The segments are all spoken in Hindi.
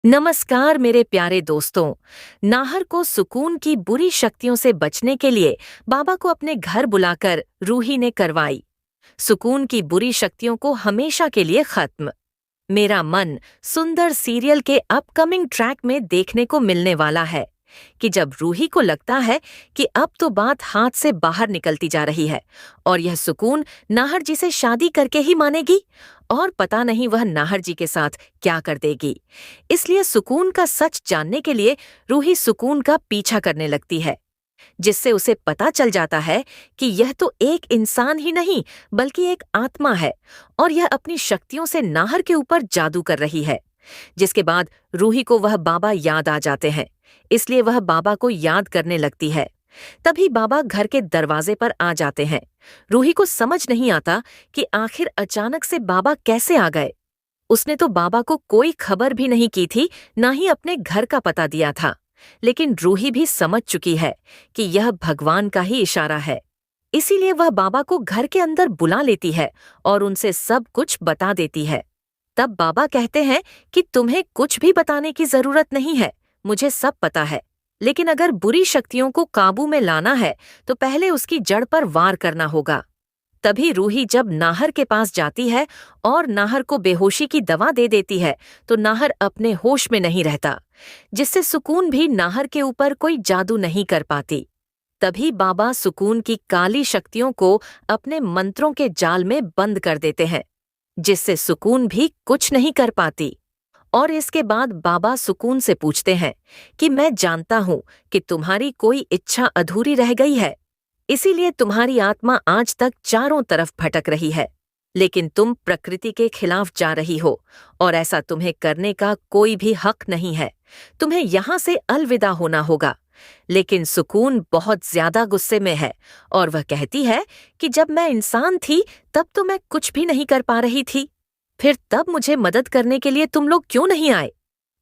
नमस्कार मेरे प्यारे दोस्तों। नाहर को सुकून की बुरी शक्तियों से बचने के लिए बाबा को अपने घर बुलाकर रूही ने करवाई सुकून की बुरी शक्तियों को हमेशा के लिए खत्म। मेरा मन सुंदर सीरियल के अपकमिंग ट्रैक में देखने को मिलने वाला है कि जब रूही को लगता है कि अब तो बात हाथ से बाहर निकलती जा रही है और यह सुकून नाहर जी से शादी करके ही मानेगी, और पता नहीं वह नाहर जी के साथ क्या कर देगी। इसलिए सुकून का सच जानने के लिए रूही सुकून का पीछा करने लगती है, जिससे उसे पता चल जाता है कि यह तो एक इंसान ही नहीं बल्कि एक आत्मा है और यह अपनी शक्तियों से नाहर के ऊपर जादू कर रही है। जिसके बाद रूही को वह बाबा याद आ जाते हैं, इसलिए वह बाबा को याद करने लगती है। तभी बाबा घर के दरवाजे पर आ जाते हैं। रूही को समझ नहीं आता कि आखिर अचानक से बाबा कैसे आ गए। उसने तो बाबा को कोई खबर भी नहीं की थी, ना ही अपने घर का पता दिया था। लेकिन रूही भी समझ चुकी है कि यह भगवान का ही इशारा है। इसीलिए वह बाबा को घर के अंदर बुला लेती है और उनसे सब कुछ बता देती है। तब बाबा कहते हैं कि तुम्हें कुछ भी बताने की जरूरत नहीं है, मुझे सब पता है। लेकिन अगर बुरी शक्तियों को काबू में लाना है तो पहले उसकी जड़ पर वार करना होगा। तभी रूही जब नाहर के पास जाती है और नाहर को बेहोशी की दवा दे देती है तो नाहर अपने होश में नहीं रहता, जिससे सुकून भी नाहर के ऊपर कोई जादू नहीं कर पाती। तभी बाबा सुकून की काली शक्तियों को अपने मंत्रों के जाल में बंद कर देते हैं, जिससे सुकून भी कुछ नहीं कर पाती। और इसके बाद बाबा सुकून से पूछते हैं कि मैं जानता हूं कि तुम्हारी कोई इच्छा अधूरी रह गई है, इसीलिए तुम्हारी आत्मा आज तक चारों तरफ भटक रही है। लेकिन तुम प्रकृति के खिलाफ जा रही हो और ऐसा तुम्हें करने का कोई भी हक नहीं है। तुम्हें यहाँ से अलविदा होना होगा। लेकिन सुकून बहुत ज्यादा गुस्से में है और वह कहती है कि जब मैं इंसान थी तब तो मैं कुछ भी नहीं कर पा रही थी, फिर तब मुझे मदद करने के लिए तुम लोग क्यों नहीं आए।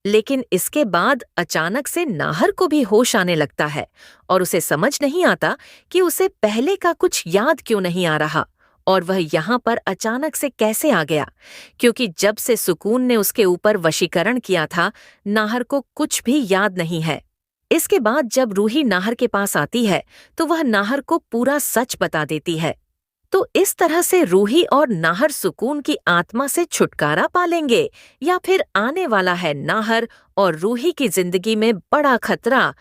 लेकिन इसके बाद अचानक से नाहर को भी होश आने लगता है और उसे समझ नहीं आता कि उसे पहले का कुछ याद क्यों नहीं आ रहा और वह यहाँ पर अचानक से कैसे आ गया, क्योंकि जब से सुकून ने उसके ऊपर वशीकरण किया था नाहर को कुछ भी याद नहीं है। इसके बाद जब रूही नाहर के पास आती है तो वह नाहर को पूरा सच बता देती है। तो इस तरह से रूही और नाहर सुकून की आत्मा से छुटकारा पालेंगे, या फिर आने वाला है नाहर और रूही की जिंदगी में बड़ा खतरा,